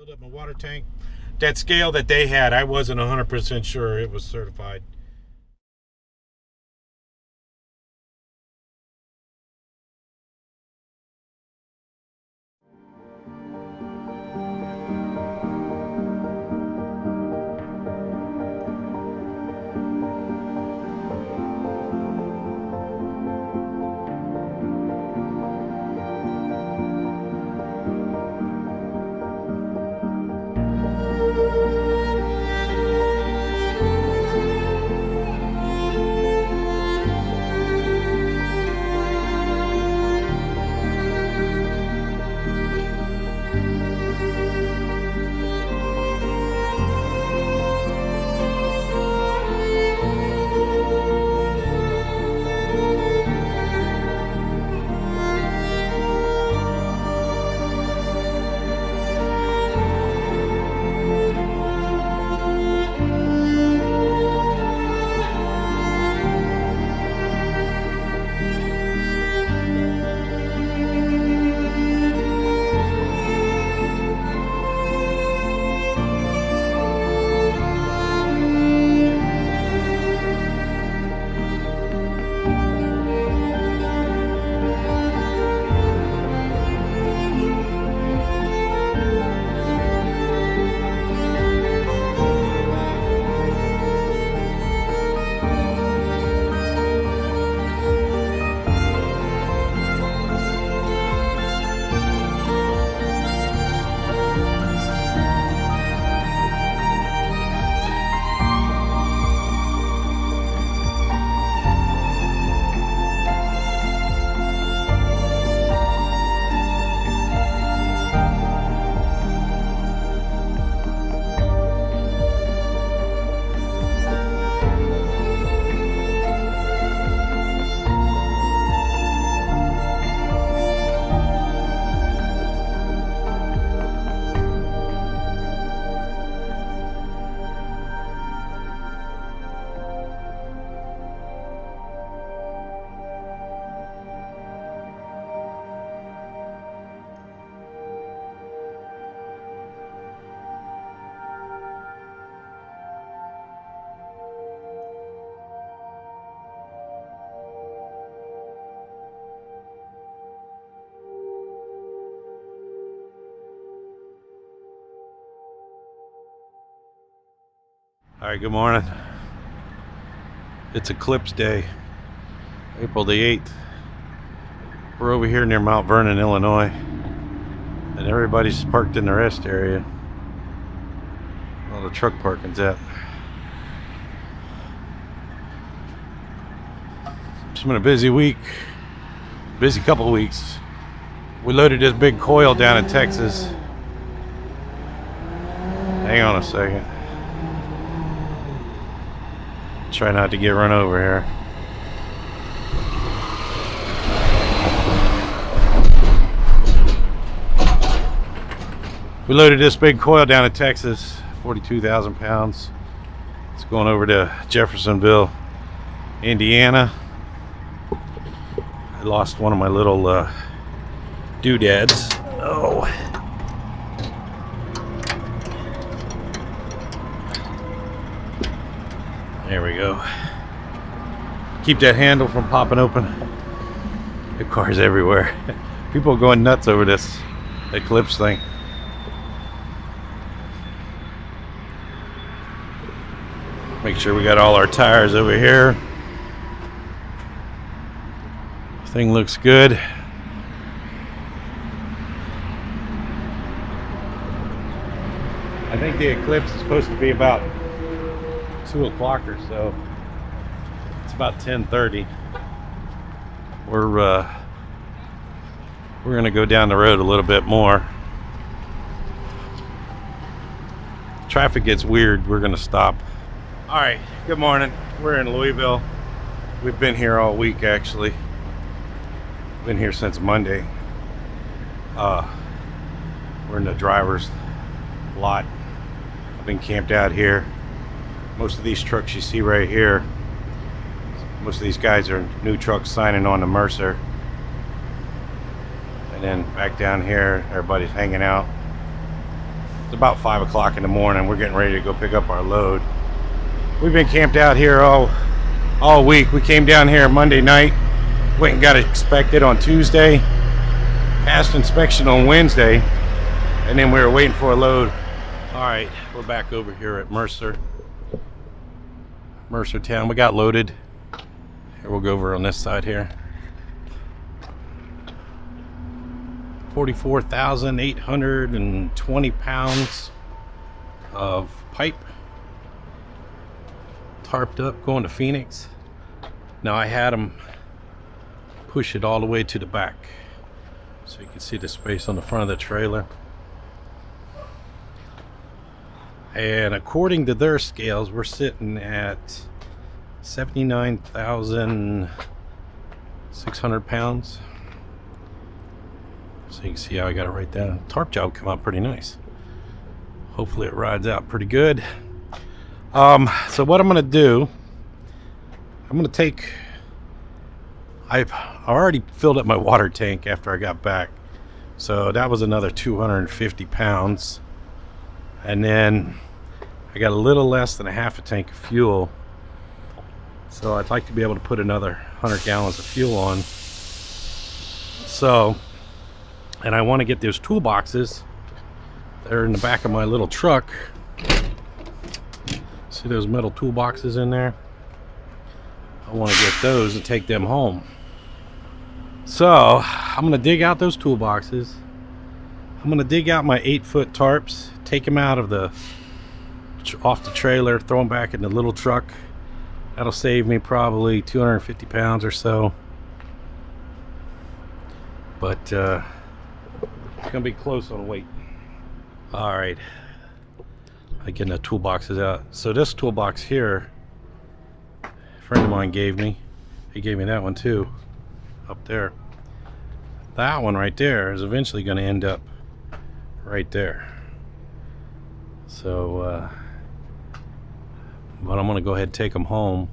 Filled up my water tank. That scale that they had, I wasn't 100% sure it was certified. All right, good morning. It's Eclipse Day, April the 8th. We're over here near Mount Vernon, Illinois, and everybody's parked in the rest area. Well, the truck parking's at. It's been a busy week, busy couple of weeks. We loaded this big coil down in Texas. Hang on a second. Try not to get run over here. We loaded this big coil down in Texas, 42,000 pounds. It's going over to Jeffersonville, Indiana. I lost one of my little doodads. Oh. There we go. Keep that handle from popping open. The cars everywhere. People are going nuts over this Eclipse thing. Make sure we got all our tires over here. Thing looks good. I think the Eclipse is supposed to be about 2 o'clock or so. It's about 10:30. We're gonna go down the road a little bit more. Traffic gets weird, we're gonna stop. All right, good morning. We're in Louisville. We've been here all week, actually. Been here since Monday. We're in the driver's lot. I've been camped out here. Most of these trucks you see right here, most of these guys are new trucks signing on to Mercer. And then back down here, everybody's hanging out. It's about 5 o'clock in the morning. We're getting ready to go pick up our load. We've been camped out here all week. We came down here Monday night, went and got inspected on Tuesday, passed inspection on Wednesday, and then we were waiting for a load. All right, we're back over here at Mercertown. We got loaded. Here, we'll go over on this side here. 44,820 pounds of pipe tarped up going to Phoenix. Now I had them push it all the way to the back so you can see the space on the front of the trailer. And according to their scales, we're sitting at 79,600 pounds. So you can see how I got it right down. Tarp job come out pretty nice. Hopefully it rides out pretty good. So what I'm gonna do, I'm gonna take, I already filled up my water tank after I got back, so that was another 250 pounds, and then I got a little less than a half a tank of fuel, so I'd like to be able to put another 100 gallons of fuel on. So, and I want to get those toolboxes. They're in the back of my little truck. See those metal toolboxes in there? I want to get those and take them home. So I'm going to dig out those toolboxes. I'm going to dig out my 8-foot tarps, take them out of off the trailer, throw them back in the little truck. That'll save me probably 250 pounds or so. But it's going to be close on weight. All right. I'm getting the toolboxes out. So this toolbox here, a friend of mine gave me. He gave me that one too, up there. That one right there is eventually going to end up right there. So, but I'm going to go ahead and take them home,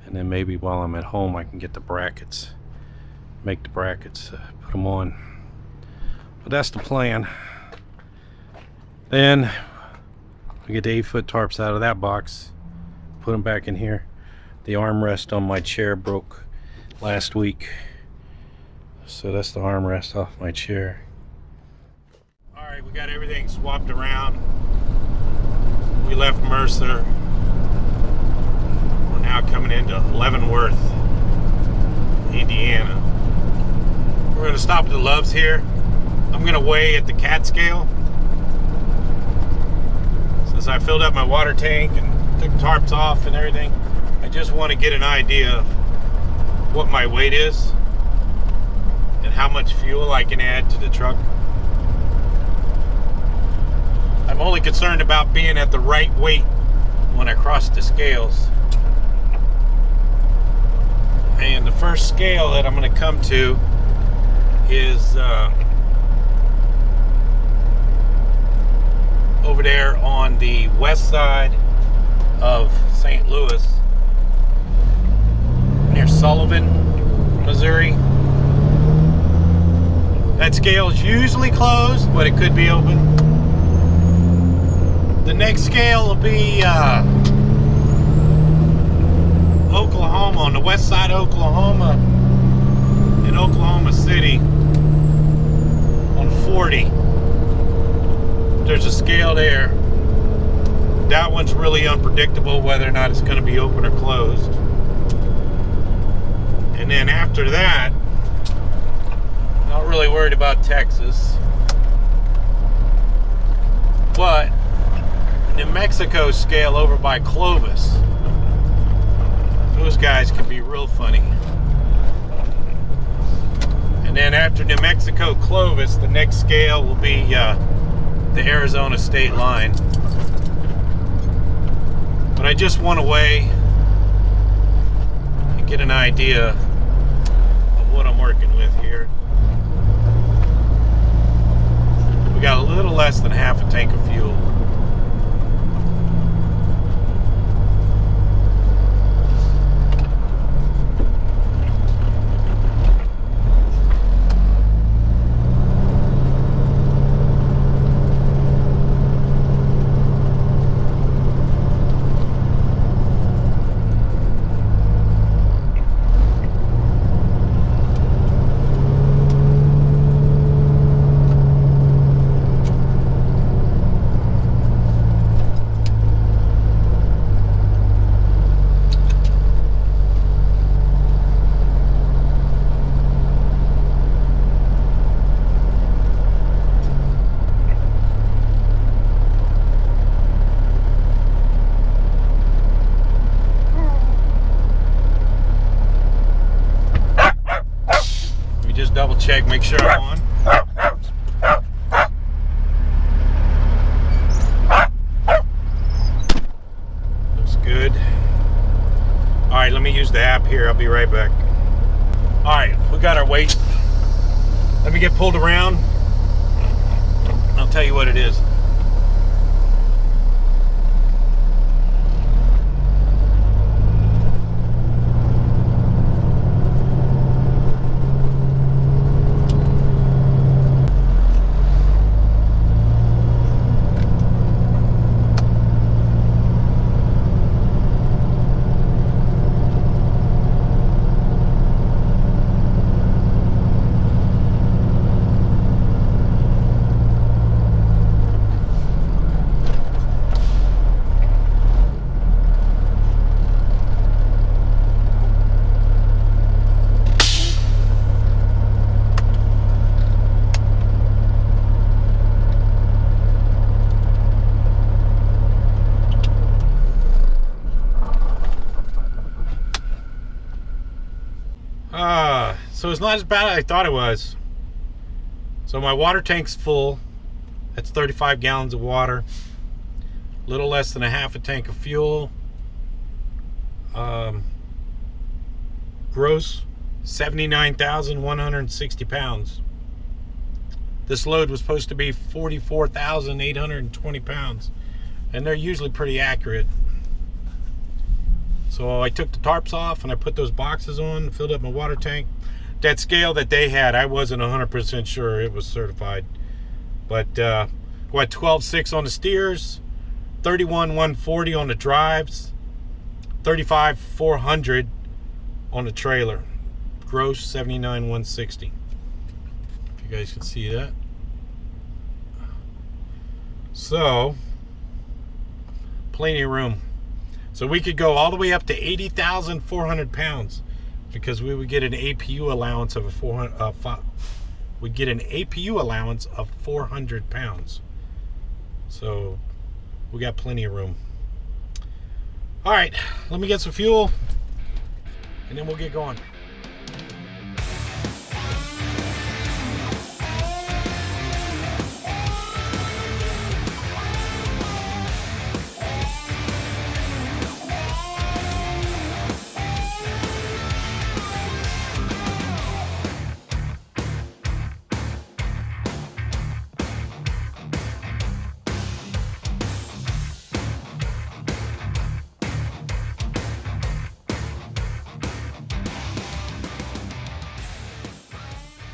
and then maybe while I'm at home I can get the brackets, make the brackets, put them on. But that's the plan. Then we get the 8-foot tarps out of that box, put them back in here. The armrest on my chair broke last week, so that's the armrest off my chair. All right, we got everything swapped around. We left Mercer. We're now coming into Leavenworth, Indiana. We're going to stop at the Loves here. I'm going to weigh at the cat scale. Since I filled up my water tank and took tarps off and everything, I just want to get an idea of what my weight is and how much fuel I can add to the truck. I'm only concerned about being at the right weight when I cross the scales. And the first scale that I'm going to come to is over there on the west side of St. Louis, near Sullivan, Missouri. That scale is usually closed, but it could be open. The next scale will be Oklahoma, on the west side of Oklahoma, in Oklahoma City, on 40. There's a scale there. That one's really unpredictable whether or not it's going to be open or closed. And then after that, not really worried about Texas, but New Mexico scale over by Clovis. Those guys can be real funny. And then after New Mexico Clovis, the next scale will be the Arizona state line. But I just want to weigh and get an idea of what I'm working with here. We got a little less than half a tank of fuel. double check, make sure I'm on. Looks good. Alright, let me use the app here. I'll be right back. Alright, we got our weight. Let me get pulled around. I'll tell you what it is. So it's not as bad as I thought it was. So my water tank's full. That's 35 gallons of water. A little less than a half a tank of fuel. Gross 79,160 pounds. This load was supposed to be 44,820 pounds. And they're usually pretty accurate. So I took the tarps off and I put those boxes on, filled up my water tank. That scale that they had, I wasn't 100% sure it was certified. But what, 12.6 on the steers, 31,140 on the drives, 35,400 on the trailer. Gross 79,160. If you guys can see that. So, plenty of room. So we could go all the way up to 80,400 pounds because we would get an APU allowance of we'd get an APU allowance of 400 pounds. So we got plenty of room. All right, let me get some fuel and then we'll get going.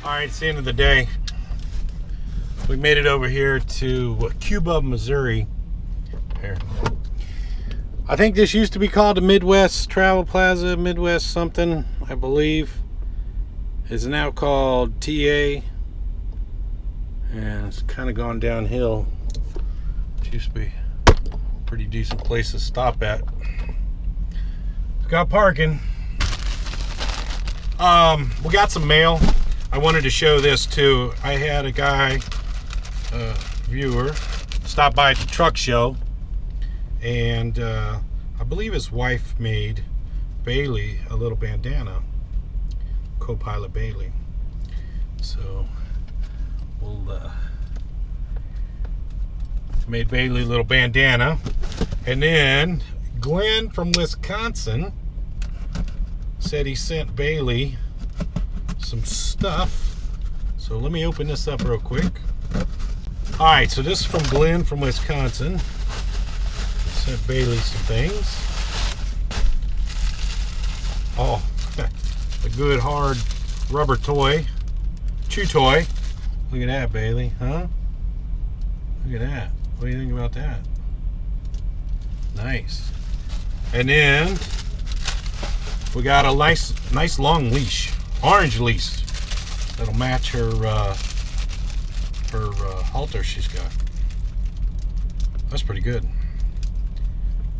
All right, it's the end of the day. We made it over here to Cuba, Missouri. Here. I think this used to be called the Midwest Travel Plaza, Midwest something, I believe. It's now called TA. And it's kind of gone downhill. It used to be a pretty decent place to stop at. Got parking. We got some mail. I wanted to show this too. I had a guy, viewer, stop by at the truck show, and I believe his wife made Bailey a little bandana, co-pilot Bailey. So we'll made Bailey a little bandana, and then Glenn from Wisconsin said he sent Bailey some stuff. So let me open this up real quick. All right, so this is from Glenn from Wisconsin. Sent Bailey some things. Oh, a good hard rubber toy, chew toy. Look at that, Bailey, huh? Look at that. What do you think about that? Nice. And then we got a nice long leash. Orange leash that'll match her halter she's got. That's pretty good.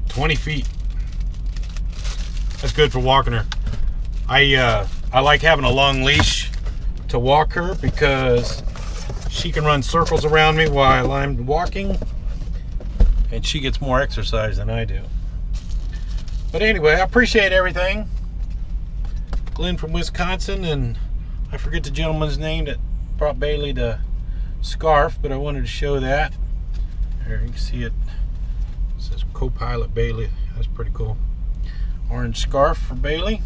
20 feet. That's good for walking her. I like having a long leash to walk her because she can run circles around me while I'm walking, and she gets more exercise than I do. But anyway, I appreciate everything. Glenn from Wisconsin, and I forget the gentleman's name that brought Bailey the scarf, but I wanted to show that. There, you can see it. It says Co-Pilot Bailey. That's pretty cool. Orange scarf for Bailey.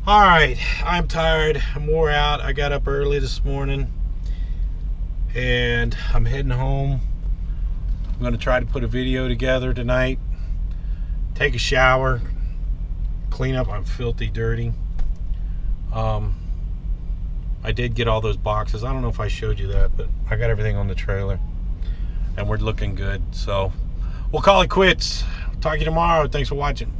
Alright, I'm tired. I'm wore out. I got up early this morning and I'm heading home. I'm going to try to put a video together tonight. Take a shower. Clean up. I'm filthy dirty. I did get all those boxes. I don't know if I showed you that, but I got everything on the trailer and we're looking good. So we'll call it quits. Talk to you tomorrow. Thanks for watching.